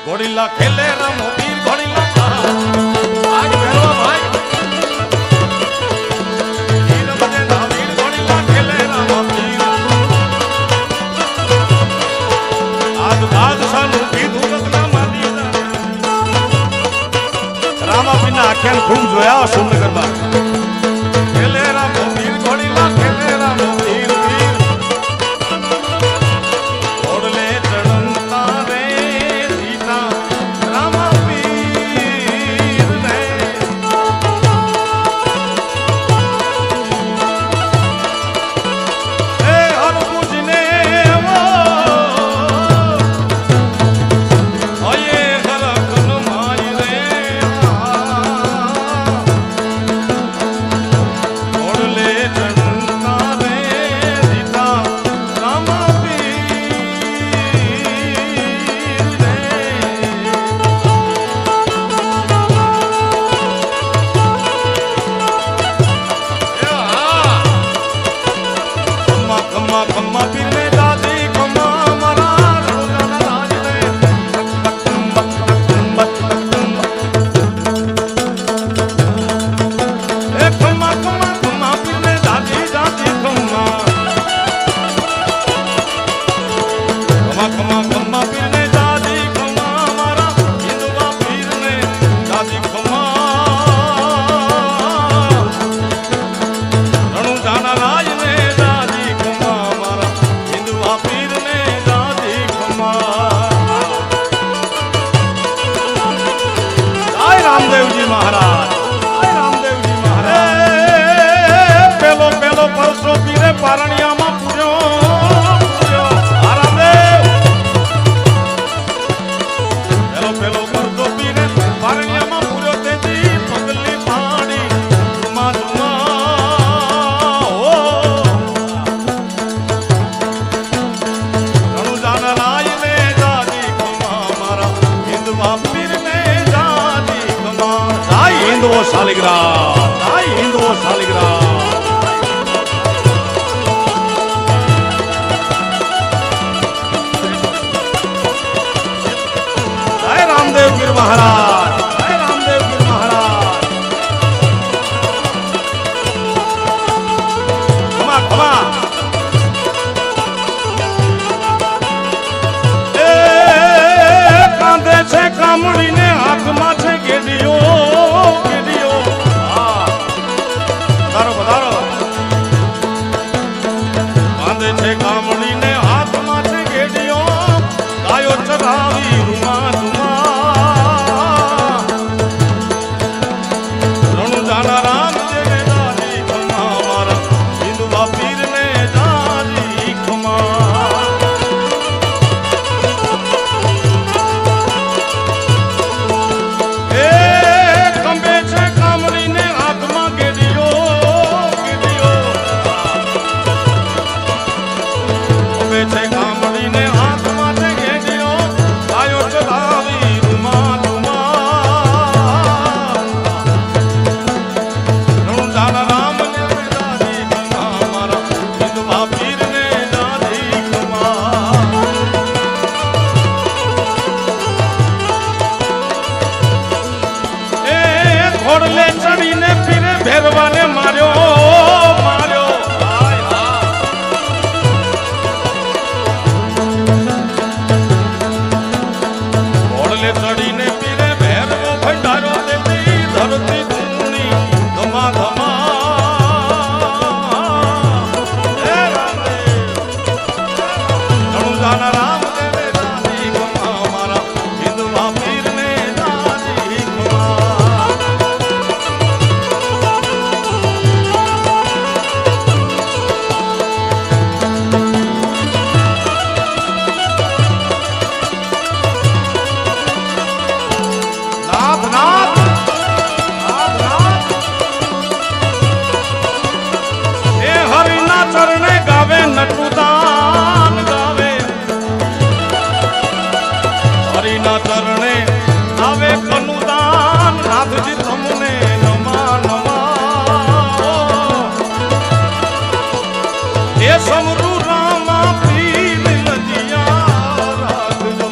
ઘોડીલા ખેલે રામો પીર ઘોડીલા આજ ભેરવા ભાઈ પીર બને નાવીર ઘોડીલા ખેલે રામો પીર આજ બાદશાહનું કીધું રત્ના માની રામા પીરના આખ્યાન ખૂબ જોયા સુરનગરમાં ખેલે રામો પીર ઘોડીલા ખેલે રામો પીર ઘોડલે ચડતા રે સીતા રામા પીર ને એ હર પૂજને વો ઓયે હરકન માઈ રે ઘોડલે ચડતા રે સીતા રામા ખમ્મા પીર ને દાદી ખમ્મા મારા રોજાના રાજ ને એ ખમ્મા પીર ને દાદી દાદી ખમ્મા પીર ને દાદી ખમ્મા મારા હિન્દુવા પીર ને દાદી ખમ્મા રણુ જાના રાજ ને દાદી ખમ્મા મારા હિન્દુવા પીર ને દાદી ખમ્મા જય રામદેવજી મહારાજ જય રામદેવજી મહારાજ પેલો પરસો પીરે પારણિયામાં પૂર્યો આ રામદેવ પેલો પરસો પીરે પારણિયામાં પૂર્યો તેથી પગલી પાડી ધુમા ઓ રણુજાના રાય ને દાદી ખમ્મા મારા હિન્દુવા પીર ને દાદી ખમ્મા જય હિન્દુઓ શાલિગ્રામ જય હિન્દુઓ શાલિગ્રામ જય રામદેવ પીર મહારાજ જય રામદેવ પીર મહારાજ ખમા એ કાંધે છે કામડીને હાથમાં છે ગેડીઓ વધારો કાંધે છે કામડીને હાથમાં છે ગેડીઓ ગાયો ચરાવી રૂમા રણુજાના રામ ને દાદી ખમ્મા મારા હિન્દુવા પીર ને દાદી ખમ્મા એ ખંભે છે કામડીને હાથમાં ગેડીઓ ખંભે છે કામડીને હાથમાં છે ગેડીઓ ગાયો ચલાવી રૂમા રણુજાના રામ ને દાદી ખમ્મા મારા હિન્દુવા પીર ને દાદી ખમ્મા એ ઘોડલે ચડીને પીરે ભેરવાને માર્યો ઘોડલે ચડીને પીરે ભેરવો ભંડારો દેતી ધરતી ધૂણી ધમા હે રામદેવ રણુજાના રામ ને દાદી ખમ્મા મારા હિન્દુવા પીર ને દાદી ખમ્મા એ હરિના ચરણે ગાવે નટુદાન ગાવે હરિના ચરણે ગાવે કનુદાન નાથજી તમને નમા એ સમરુ રામા પીર લજિયા રાખજો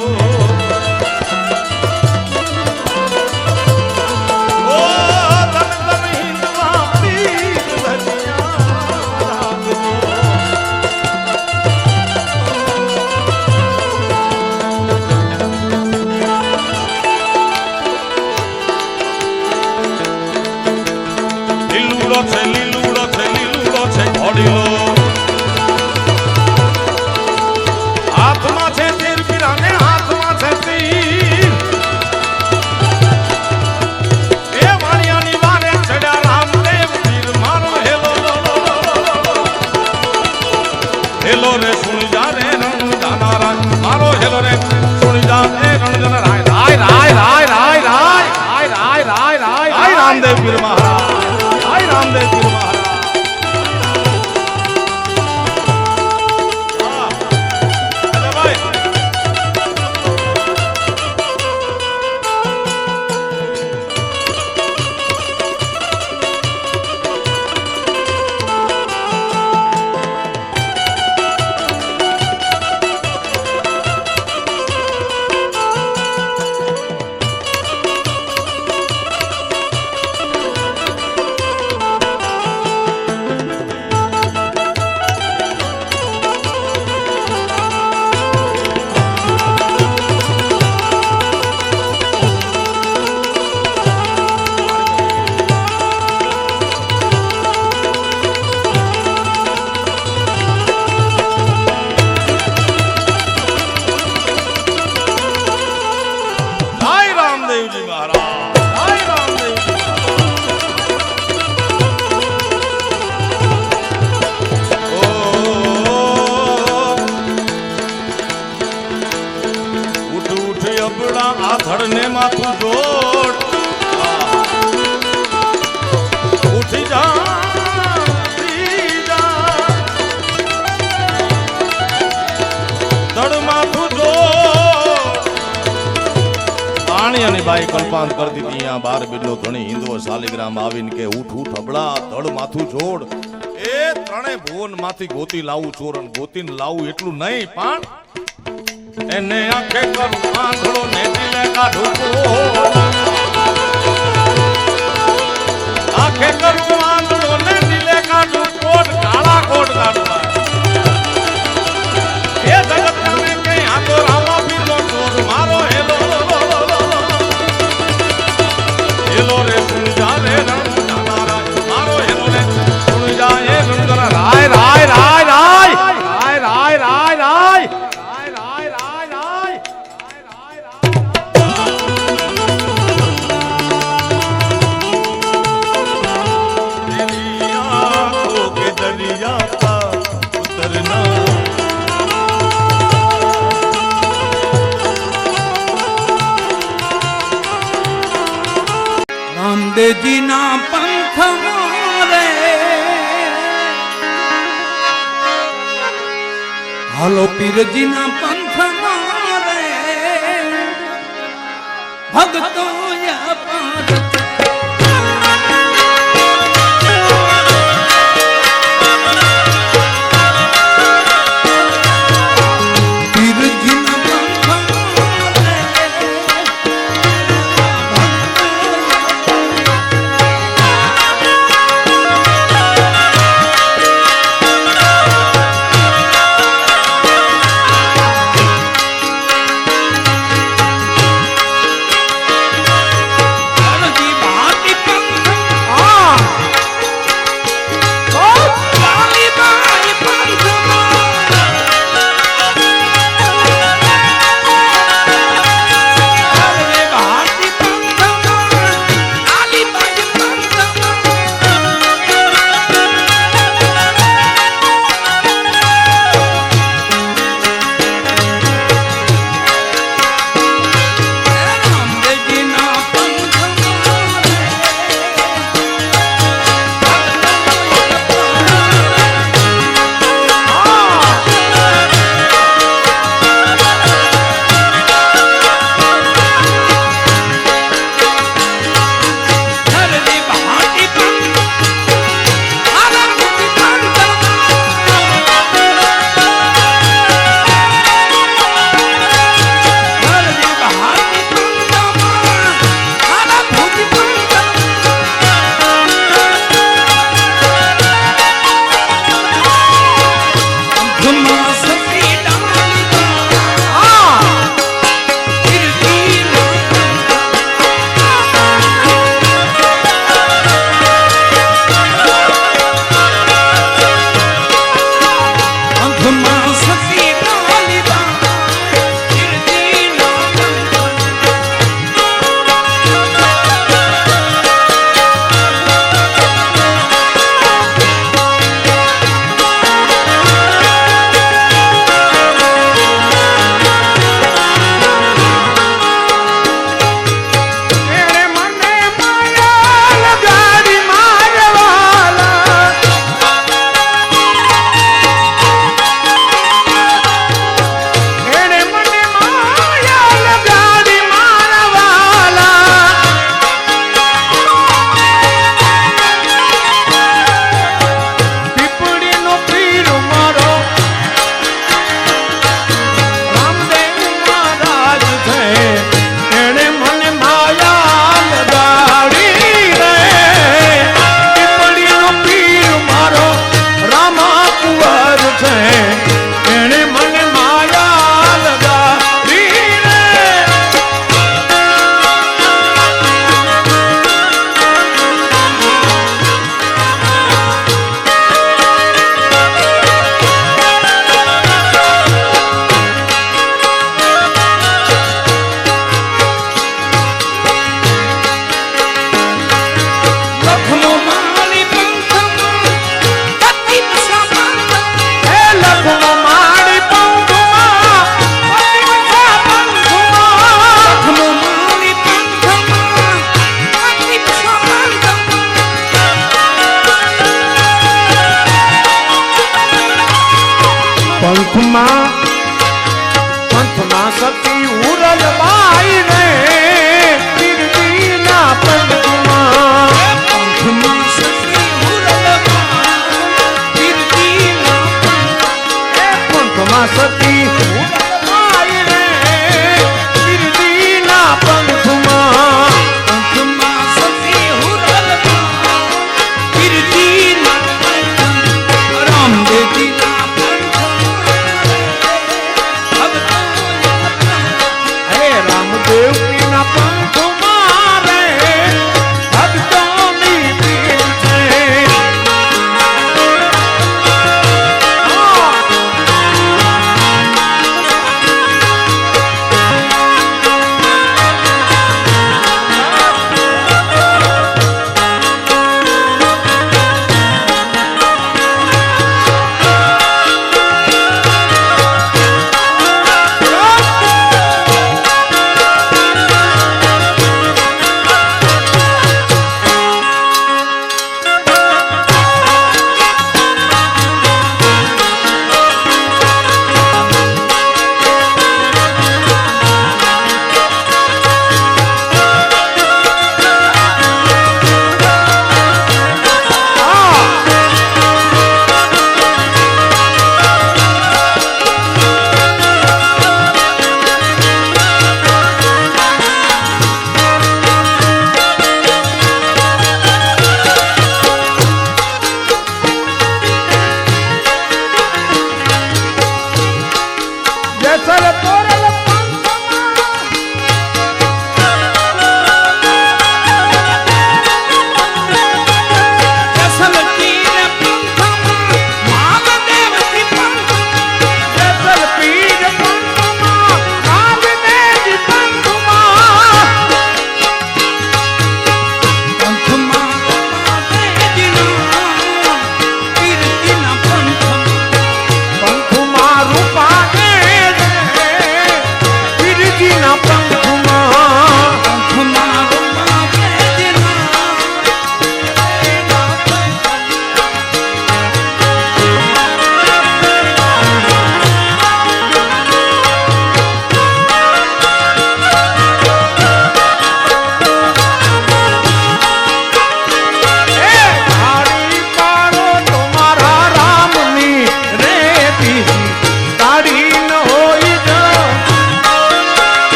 રામદેવજી મહારાજ, જય રામદેવજી મહારાજ। ઉઠ ઉઠ અબડા આથડ ને માથું જોડ, ઉઠી જા બાઈ કલ્પાંત કરી દીધી। અહીંયા બાર બિલ્લો ધણી હિન્દુઓ શાલિગ્રામ આવીને કે ઉઠ ઉઠ અબળા ધડ માથું જોડ। એ ત્રણે ભુવન માંથી ગોતી લાવું ચોરન, ગોતીને લાવું એટલું નહીં પણ એને આંખે કરું આંધળો ને દિલે કાઢું કોડ, આંખે કરું આંધળો ને દિલે કાઢું કોડ, કાળા કોડ કાઢું। એ જગત ને કે આ તો રામા પીરનો ચોર મારો હેલો હેલો રે સુન જા રે રંગ તારા મારો હેલો રે સુન જા એ રંગ રાય રાય રાય રાય રાય રાય રાય રાય રામદેવજી ના પંથ મારે હાલો પીરજી ના પંથ મારે ભગતો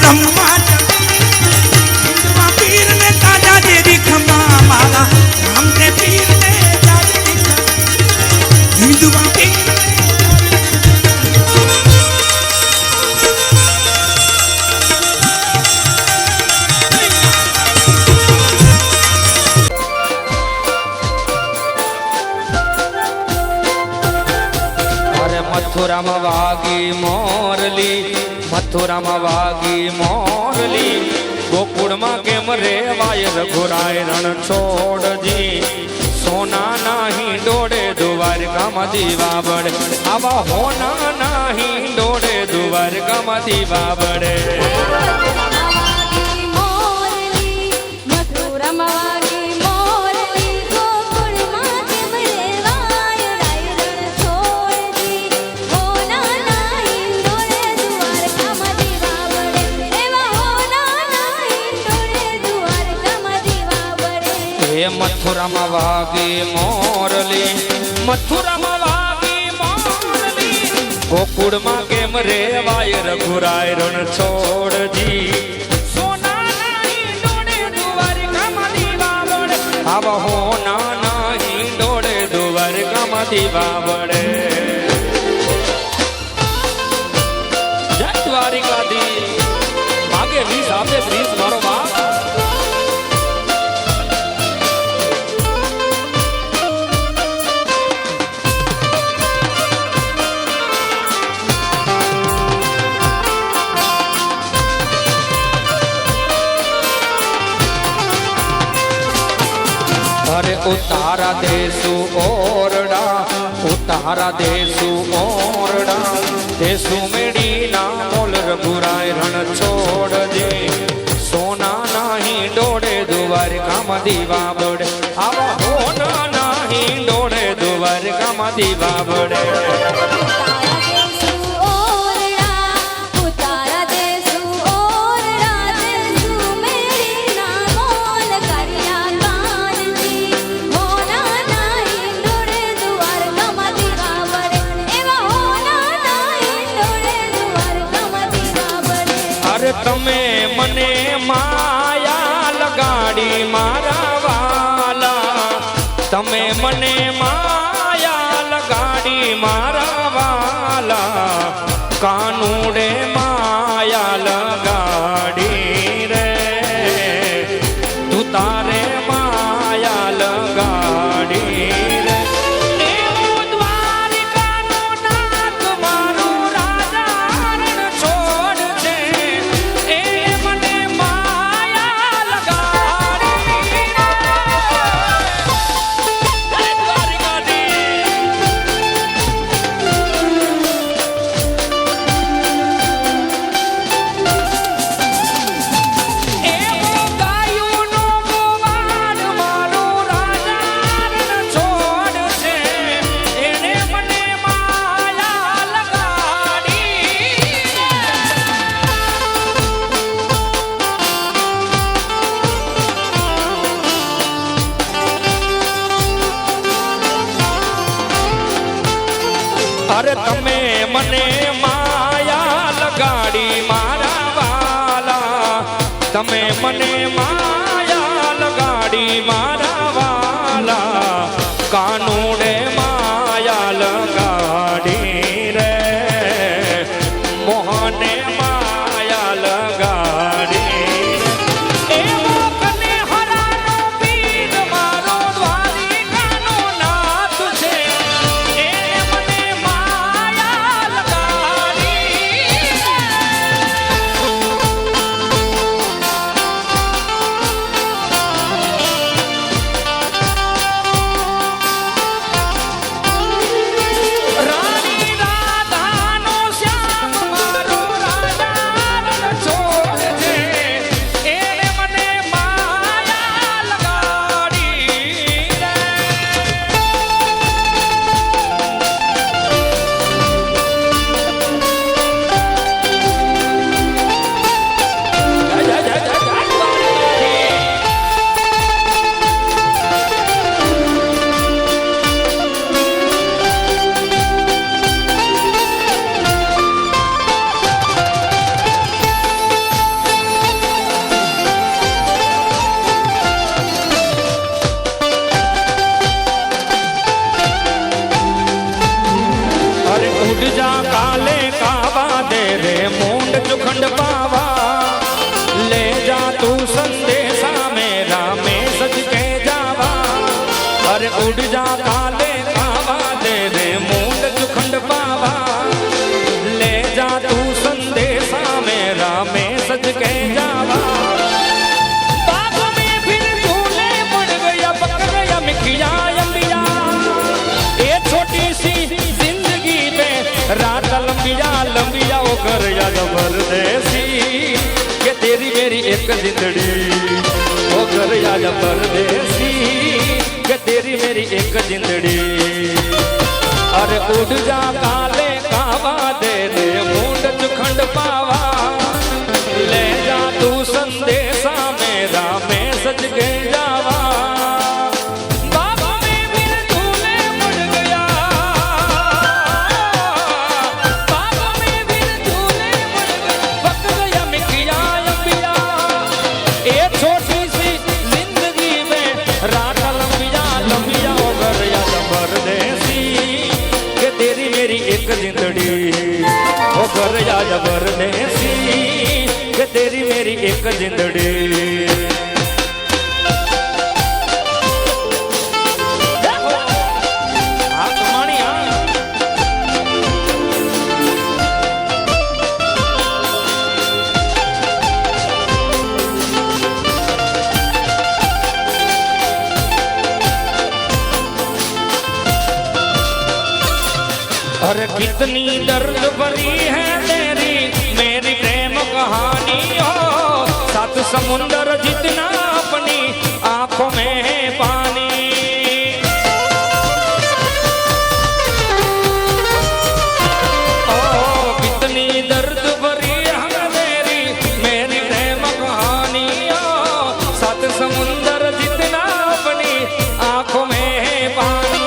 રમવા હિંદવા પીર ને તાજા દેવી ખમા મારા રામ ને પીર ને તાજા હિંદવા પીર મથુરામાં વાગી મોરલી, મથુરામાં વાગી મોરલી, ગોકુળમાં કેમ રેવાય રઘુરાય રણ છોડજી, સોના નાહી ડોળે દ્વારકામાં દીવા બળે, આવા હોના નાહી ડોળે દ્વારકામાં દીવા બળે. મથુરામાં વાગી મોરલી, મથુરામાં વાગી મોરલી, ગોકુળમાં કેમ રેવાય રઘુરાય રણ છોડજી, સોના નાહી ડોળે દ્વારકામાં દીવા બળે, આવા હોના નાહી ડોળે દ્વારકામાં દીવા બળે. જય દ્વારિકાધીશ. માગે 20 આપે 30 મારો બાપ. અરે ઉતારા દેસુ ઓરડા, ઉતારા દેસુ ઓરડા, દેસુ મેડીના મોલ રઘુરાય રણ છોડજે, સોના નાહી ડોળે દ્વારકામાં દીવા બળે, આવા હોના નાહી ડોળે દ્વારકામાં દીવા બળે. તમે મને માયા લગાડી મારા વાલા, તમે મને માયા લગાડી મારા વાલા, કાનુડે માયા લગાડી રે, તું તારે માયા લગાડી રે. અરે તમે મને માયા લગાડી મારા વાલા, તમે મને માયા લગાડી મારા વાલા, કાનુડે માયા લગાડી રે, મોહને માયા લગાડી રે. એવો કને હરાનો પીર મારો દ્વારિકાનો નાથ છે, એ મને માયા લગાડી. उड़ जा काले कावा दे दे मूंड चुखंड पावा ले जा तू संदेशा मेरा मैं सज के जावा बाग में फिर झूले पड़ गया पक गया मिठिया अंबिया ये छोटी सी जिंदगी में रात लंबिया लंबिया वो कर या जबरदस्ती के तेरी मेरी एक जिंदड़ी वो कर या जबरदस्ती के तेरी मेरी एक जिंदड़ी अरे उड़ जा काले कावा दे दे मूंड चुखंड पावा ले जा तू संदेशा मेरा मैं सज के जावा बाबा में फिर झूले मुड़ गया बाबा में फिर झूले मुड़ गया पक गया मिठिया अंबिया ये छोटी सी जिंदगी में रात लंबिया लंबिया हो गया जबरदस्ती के तेरी मेरी एक जिंदड़ी हो गया जबरदस्ती के तेरी मेरी एक जिंदड़ी अरे कितनी दर्द भरी है तेरी मेरी प्रेम कहानी हो सात समुंदर जितना अपनी आंखों में है पानी ओ कितनी दर्द भरी है तेरी मेरी प्रेम कहानी हो सात समुंदर जितना अपनी आंखों में है पानी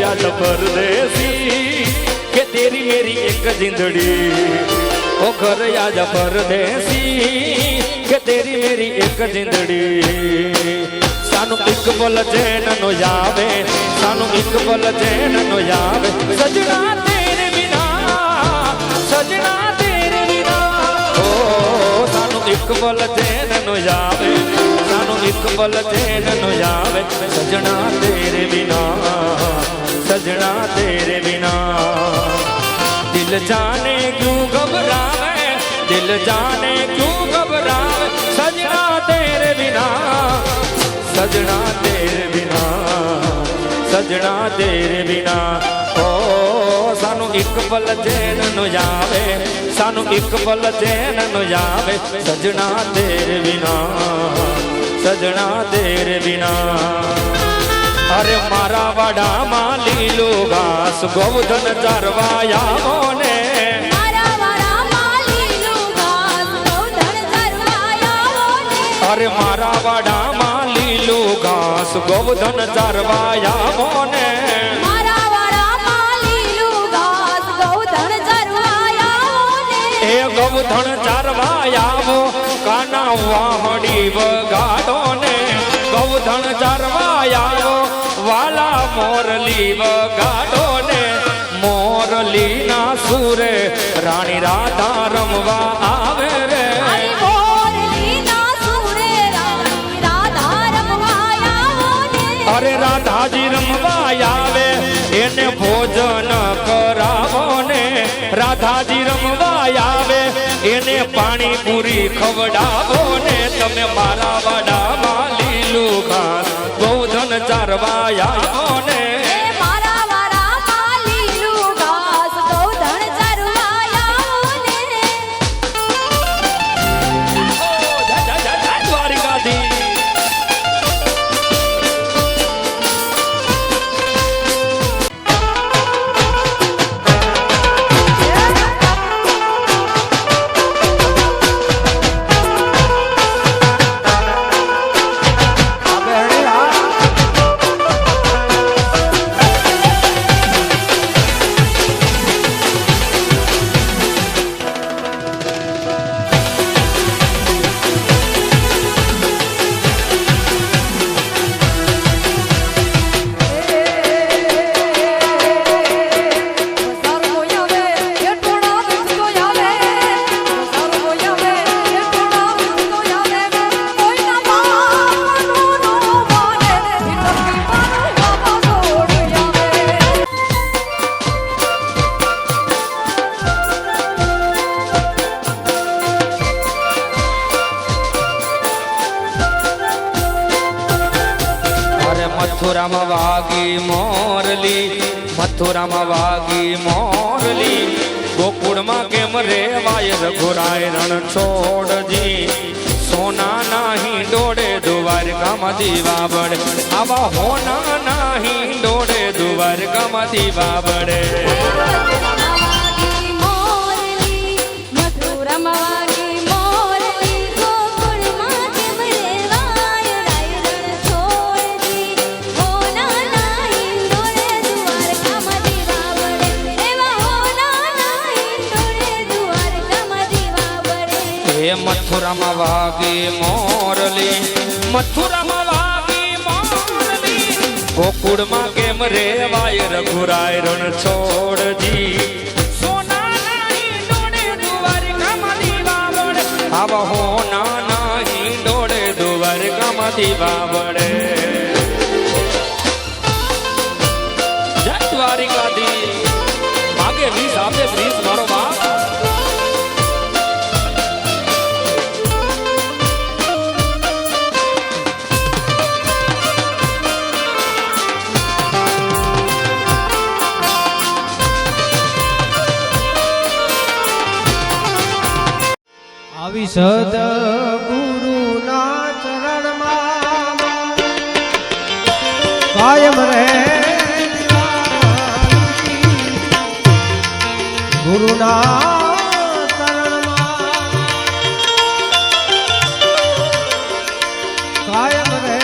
जबरदस्ती के तेरी मेरी एक जिंदड़ी ओ घर या जबरदस्ती के तेरी मेरी एक जिंदड़ी सानू एक पल चैन नो जावे सानू एक पल चैन नो जावे सजना तेरे बिना सजना तेरे बिना ओ सानू एक पल चैन नो जावे सानू एक पल चैन नो जावे सजना तेरे बिना सजना तेरे बिना दिल जाने क्यों घबरावे दिल जाने क्यों घबरावे सजना तेरे बिना सजना तेरे बिना सजना तेरे बिना ओ सानू एक पल चैन नु जावे सानू एक पल चैन नु जावे सजना तेरे बिना सजना तेरे बिना अरे मारा वाडा माली लो घास गोवर्धन चरवाया मोने मारा वाडा माली लो घास गोवर्धन चरवाया मोने अरे मारा वाडा माली लो घास गोवर्धन चरवाया मोने मारा वाडा माली लो घास गोवर्धन चरवाया मोने ए गोवर्धन चरवाया वो काना वाहड़ी वगाड़ो ने गोवर्धन चरवाया वो वाला मोरली वगाड़ो ने मोरली ना सूरे रानी राधा रमवा आवे रे अरे मोरली ना सूरे रानी राधा रमवा आवे अरे राधा जी रमवा आवे एने भोजन करावो ने राधा जी रमवा आवे एने पानी पूरी खवડાવો ने तमे मारा वाडा माली लुघास गोवर्धन चरवाया ने मारा वाडा माली लो घास गोवर्धन चरवाया मोने ओ जा जा जा जा द्वारिकाधी મથુરામાં વાગી મોરલી, મથુરામાં વાગી મોરલી, ગોકુળમાં કેમ રેવાય રઘુરાય રણ છોડજી, સોના નાહી ડોળે દ્વારકામાં દીવા બળે, આવા હોના નાહી ડોળે દ્વારકામાં દીવા બળે. મથુરામાં વાગી મોરલી, મથુરામાં વાગી મોરલી, ગોકુળમાં કેમ રેવાય રઘુરાય રણ છોડજી, સોના નાહી ડોળે દ્વારકામાં દીવા બળે, આવા હોના નાહી ડોળે દ્વારકામાં દીવા બળે. જય દ્વારિકાધીશ. માગે 20 આપે 30 મારો બાપ. આવી સદગુરુના ચરણમાં કાયમ રહે ગુરુના ચરણમાં કાયમ રહે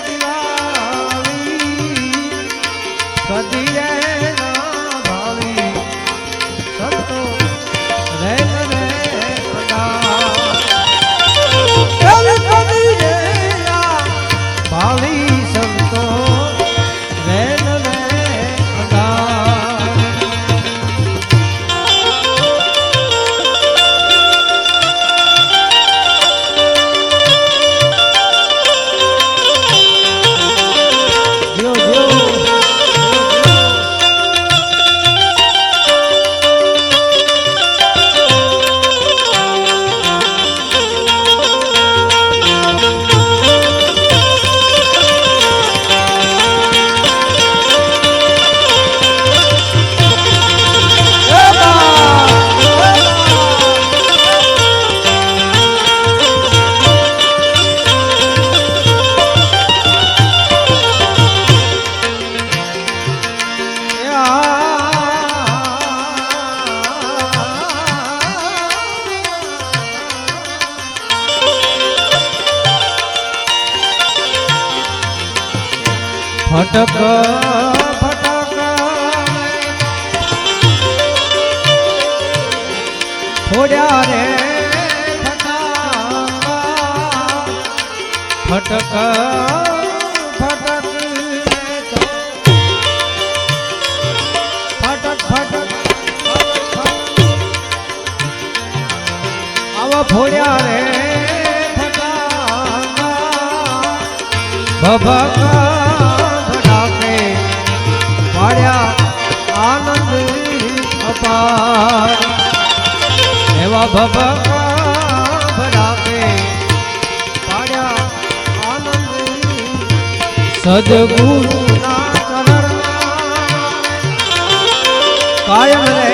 દિવાળી કદી ના ભાળી સંતો રહે ભાલી સંતો રેન રે ફટક ફટક ફોડ્યા રે ફટક ફટક ફટક ફટક આવા ફોડ્યા રે ભભક આનંદ અપાર એવા ભભક ભરાકે પાડ્યા આનંદ સદગુરુના ચરણમાં કાયમ રે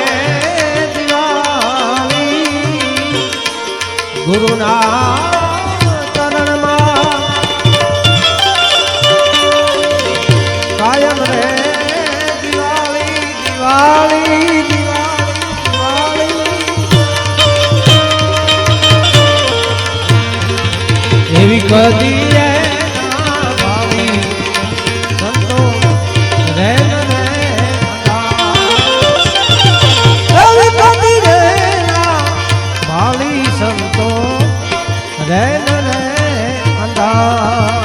દિવાળી ગુરુના ચરણમાં કાયમ રે દિવાળી દિવાળી એવી કદી ના ભાવી સંતો રેન રે એવી કદી રે ના ભાવી સંતો રેન રે અંધા.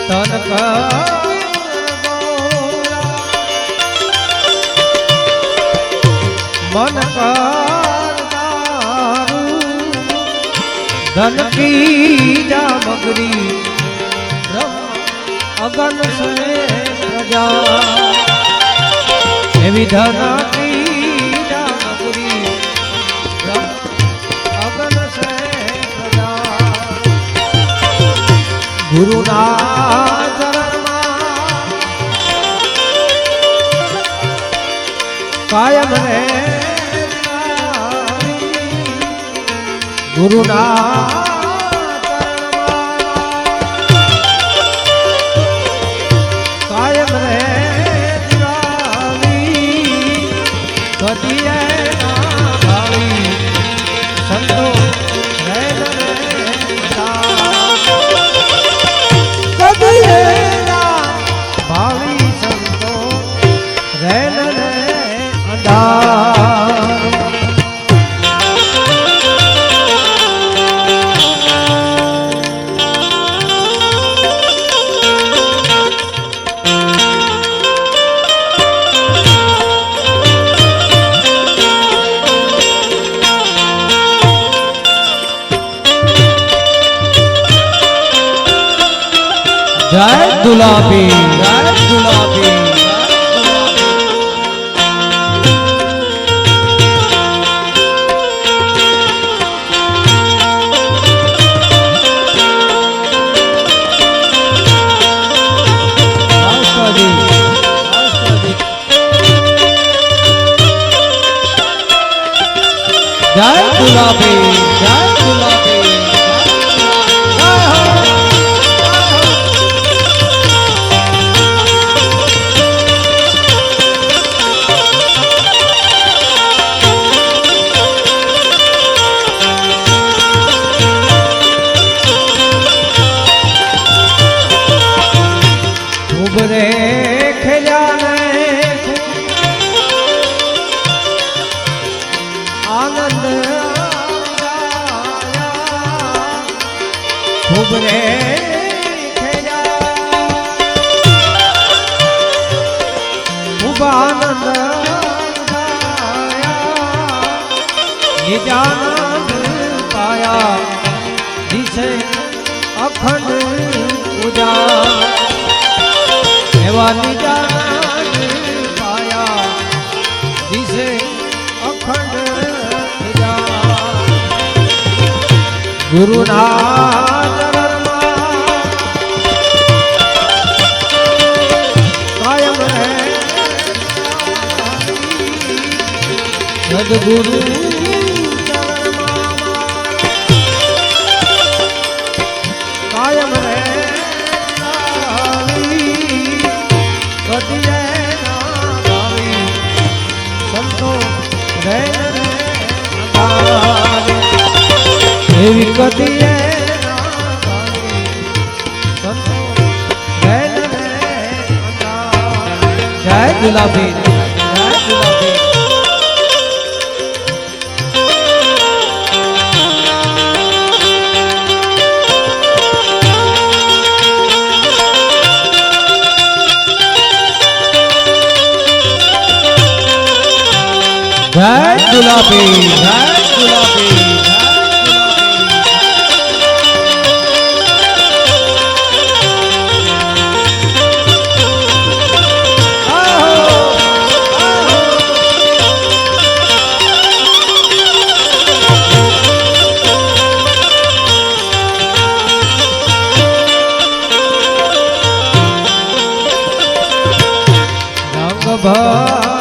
તન મન ધન કી જામગરી અગન સે પ્રજા એવી ધન કી જામગરી અગન સે પ્રજા ગુરુના ચરણમાં કાયમ રે ગુરુના કાયમ રે દિવાળી કદીએ ના ભાળી સંતો રે કદીએ ના ભાળી સંતો રે અંધાર જય ગુલાબી જય ગુલાબી જય ગુલાબી જય ગુલાબી ઉભરે ખેલ્યાને આનંદ ઉભરે ખૂબ આનંદ નિજાનંદ પાયા દિશે અખંડ પૂજા એવા નિજાનંદ પાયા દિશે અખંડ પૂજા ગુરુના ચરણમાં કાયમ રહે સદગુરુ ચરણમાં કાયમ રહે કદીએ ના ભાવી સંતો રે એવી કદીએ ના ભાવી સંતો રે જય ગુલાબી જય ગુલાબી જય ગુલાબી જય ગુલાબી રંગ ભર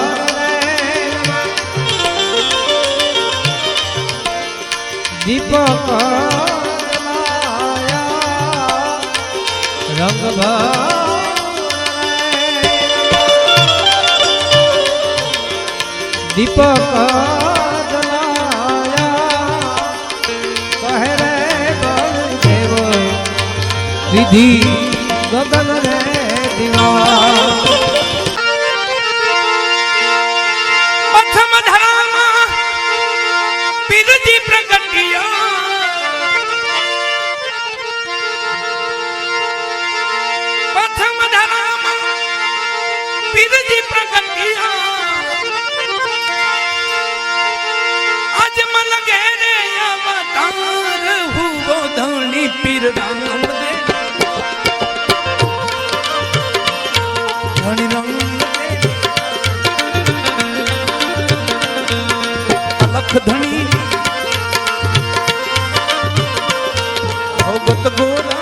દીપક રંગ દીપક કહે રે બળદેવ વિધિ ગગન રે દિવા પથમ ધરામાં પીરજી પ્રગટિયા आज मन घेरे अवतार हुओ धनी पीर राम दे धनी राम दे अलख धनी भगत गोरा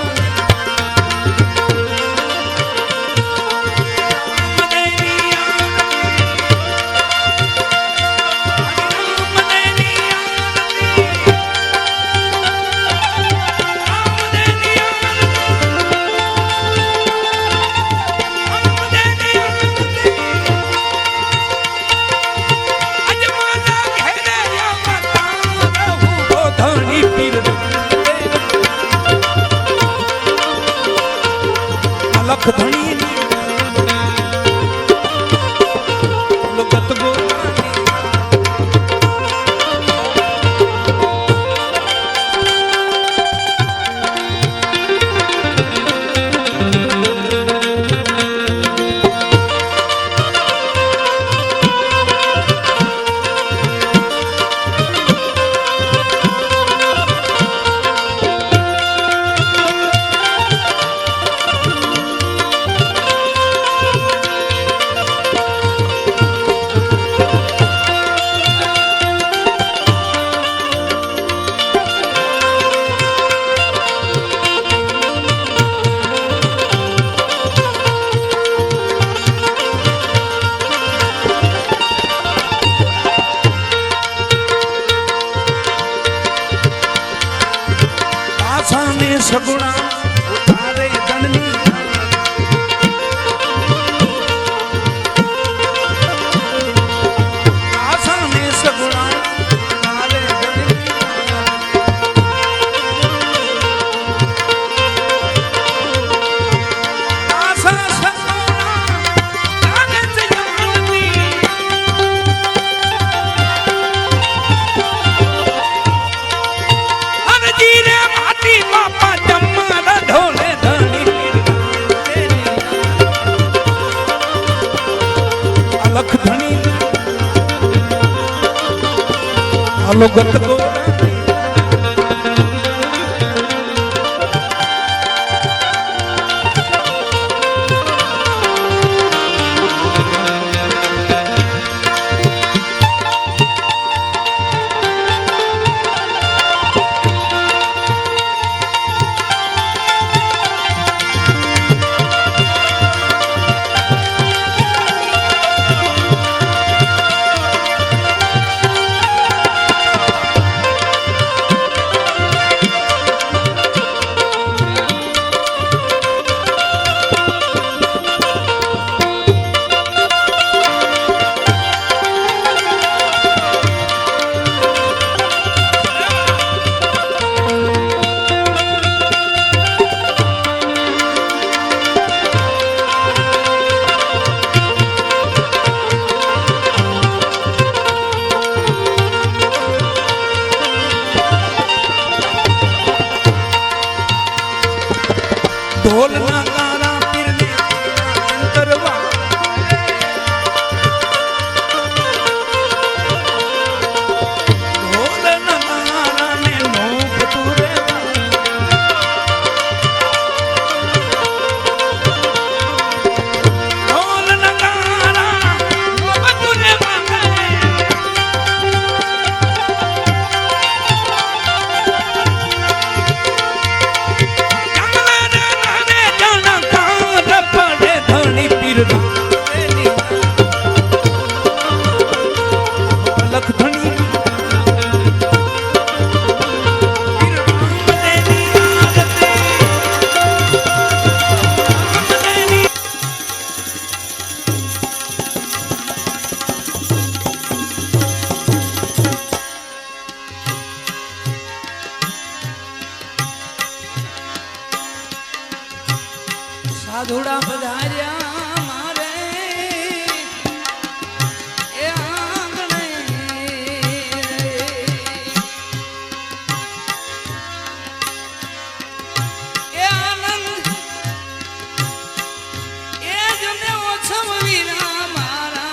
लख धनी लगत गोरा सगुणा उतारे दंडनी आशा में सगुणा उतारे दंडनी आशा सगुणा उतारे दंडनी हर जीरे माटी बापा जम्मा ढोले धनी अलख धनी अलगत गोरा ढोल नगारा पीर ने अंतरवा ढोल नगारा ने नोक तुरे ढोल नगारा नोक तुरे लख धनी साधुड़ा पधार्या मारे ए आंगणे ए आनंद ए जने ओछव वीरा मारा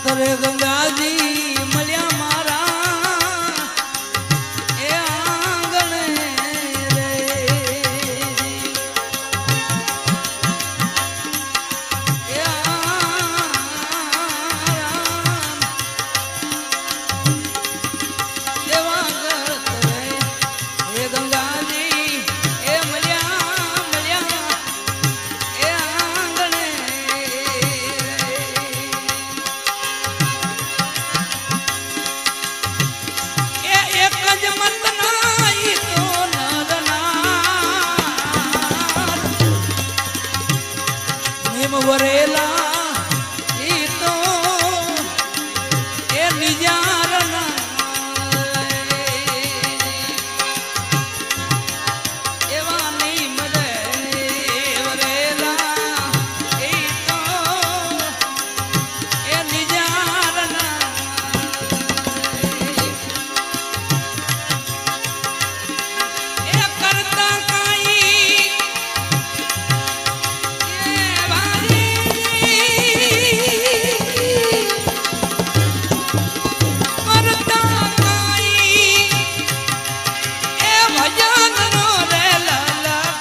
અંતરે ગંગાજી મળ્યા મારા એ આંગણે રે એ એવા કરત રે એ ગંગાજી એ મળ્યા મળ્યા એ આંગણે એ એક જ મતના ઈ તો નરનાર નેમ વરેલા ઈ તો એ નિજારના એવા નિમ રે વરેલા ઈ તો એ નિજારના એ કરતા કાઈ એ વારી કરતા કાઈ એ ભજનનો રે લલકાર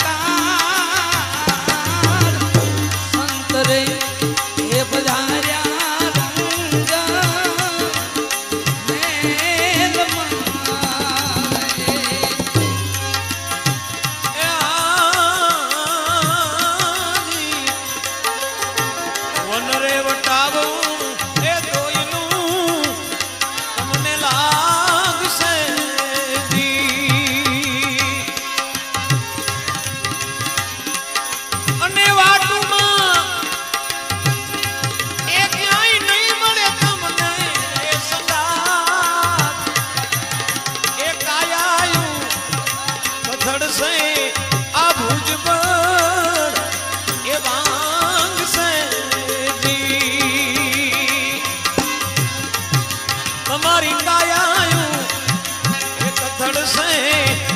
સંત રે એ પધાર્યા રંગ વનરે વટાવું એ તોયનું તમને લાગશે દી. અને વાટુમાં એ ક્યાંય નહીં મળે તમને એ સંગાત. એ કાયાયું પથડશે આ ભુજ પર એ વાંગશે દી. તમારી કાયાયું એ કથડશે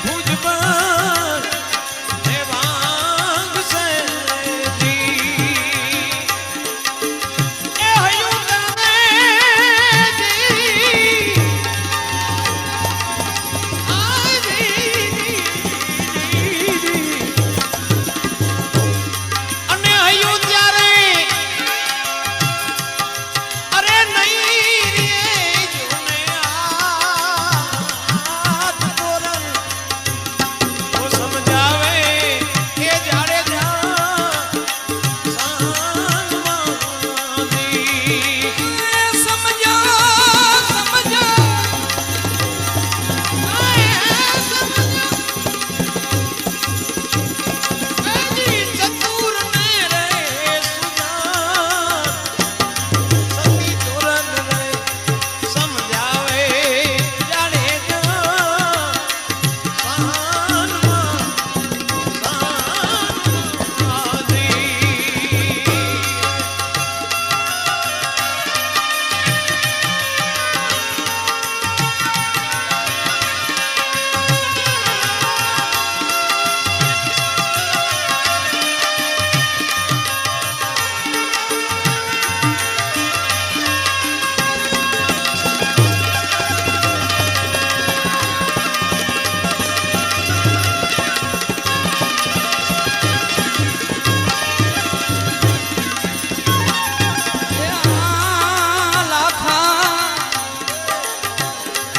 ભુજ પર એ વાંગશે દી. એ હયું તમે દી. આ દી. અને હયું ત્યારે અરે નહીં રે જોને હાથ તોરણ તો સમજાવે એ જાડે જા સાંજમાં દી. સમજો સમજો એજી ચતુર ને રે સુજાન સતી તોરણ રે સમજાવે જાડે જા સાંજમાં દી.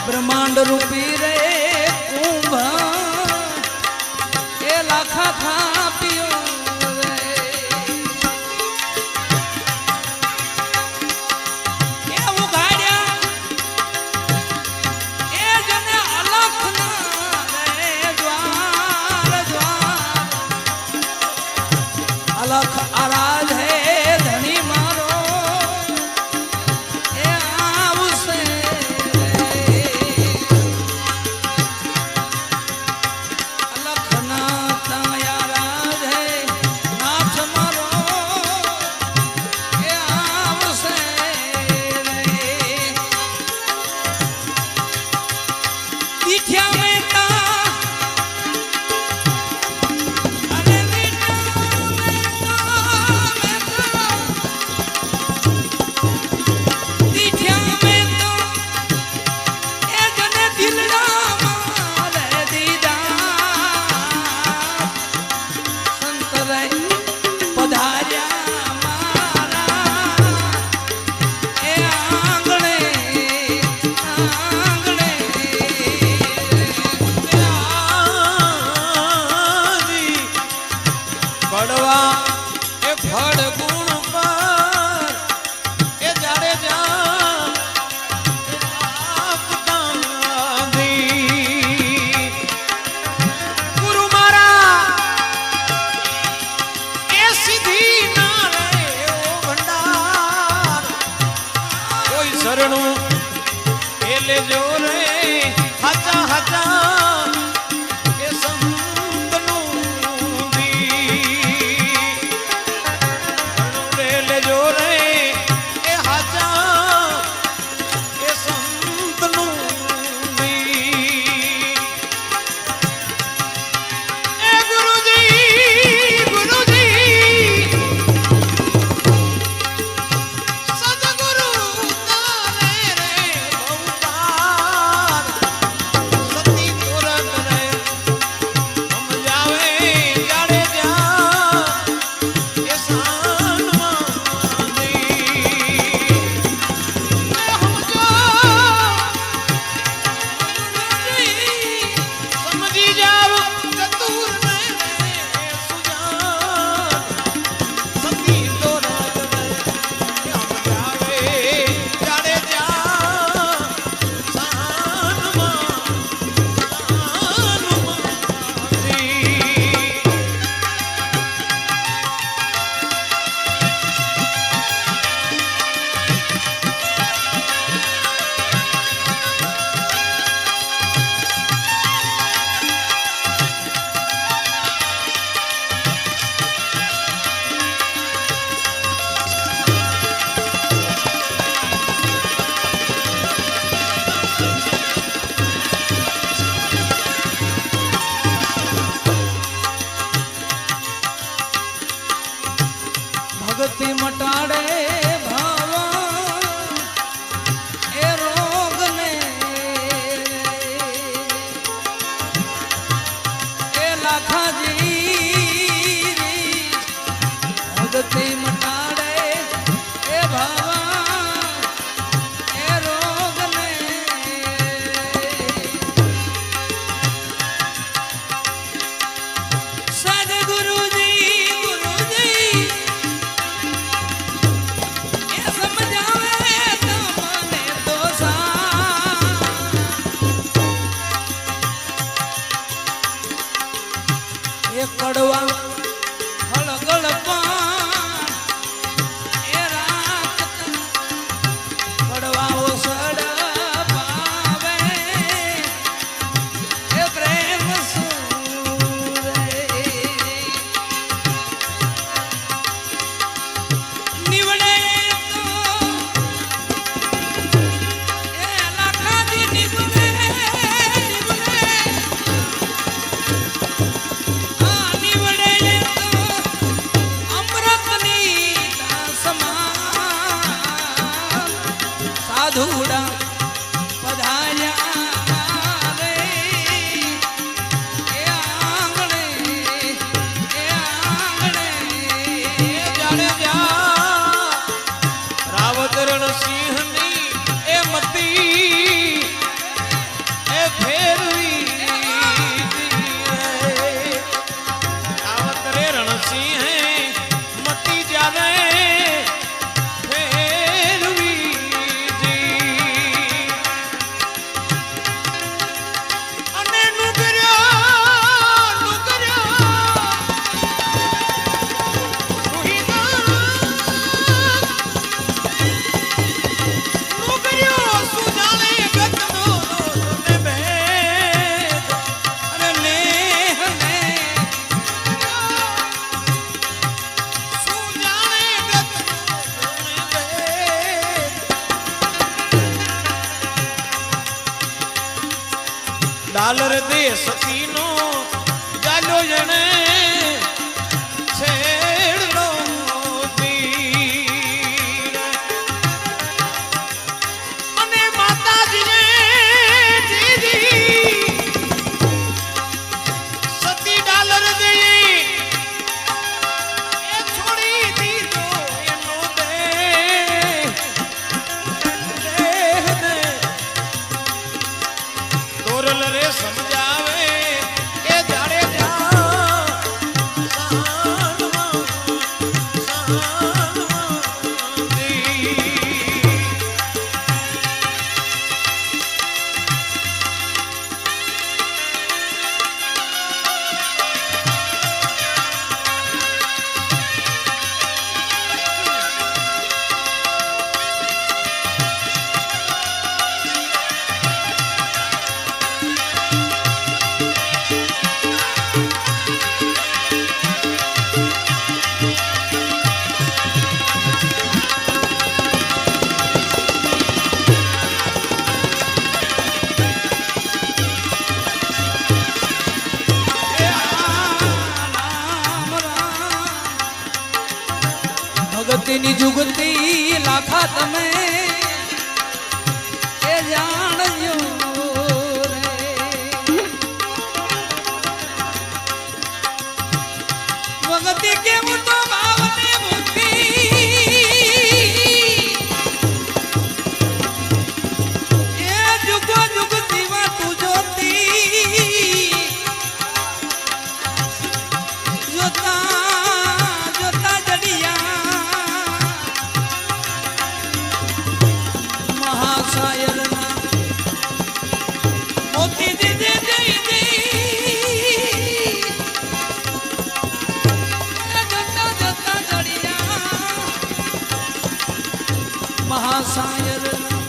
બ્રહ્માંડ રૂપી રે કુંભ એ લાખા થાપ્યો રે એ ઉઘાડ્યા એ જને અલખના રે દ્વાર દ્વાર અલખ આરાધ હે ધણી મારો એ આવશે અલખના તયા રાધે નાથ મારો એ આવશે દીઠ્યા મેતા અરે દીઠ્યા મેતા પધાર્યા મારા એ આંગણે આંગણે પડવા એ ફળ ગુણ પર એ જાડે જા ગુરુ મારા એ સીધી ના રહે ઓ ભંડાર કોઈ શરણું એ લેજો રે હાચા હાચા એ સંતનું દી શરણું રે લેજો રે એ હાચા એ સંતનું દી એ ગુરુજી ગુરુજી સદગુરુ તારે રે અવતાર સતી તુરત રે સમજાવે જાડે જા એ સાનમાં દી સમજી જાવ ચતુર ને સુજાન સતી તુરત રે સમજાવે જાડે જા સાનમાં દી ભક્તિ મટાડે ભાવા એ રોગને એ લાખાજી ભક્તિ મટાડે એ ભાવા એ રોગને સદગુરુજી ગુરુજી એ સમજાવે તમને તો એ કડવા હળગળ પાન એ રાત કડવા ઓસડ પાવે એ પ્રેમ સુરે નિવડે તો એ લાખાજી નિવડે નિવડે આ નિવડે તો અમૃતની સમાન સાધુડા પધાર્યા રે એ આંગણે જાડે જા રાવત રણસિંહની એ મતી એ ફેરવી રાવત રે રણસિંહે મતી જાને ફેરવી અને નુગર્યા નુગર્યા સુજાને ગતનો ને ભેદ અરે નેહ ને સુજાને ગતનો ને ભેદ ડાલર દે સતીનો જાલ્યો જણે છેડનો તીર અને માતાજીને દીધી સતી ડાલર દે એ છોડી જુગતીની જુગતી લાખા તમે એ જાણજો રે. ભગતી કેવું તો ભાવને મુક્તિ એ જુગો જુગતી માં તું જોતી જોતા જોતા જડિયા મહાસાયરના મોતી દે દે દે દે જોતા જોતા જડિયા મહાસાયરના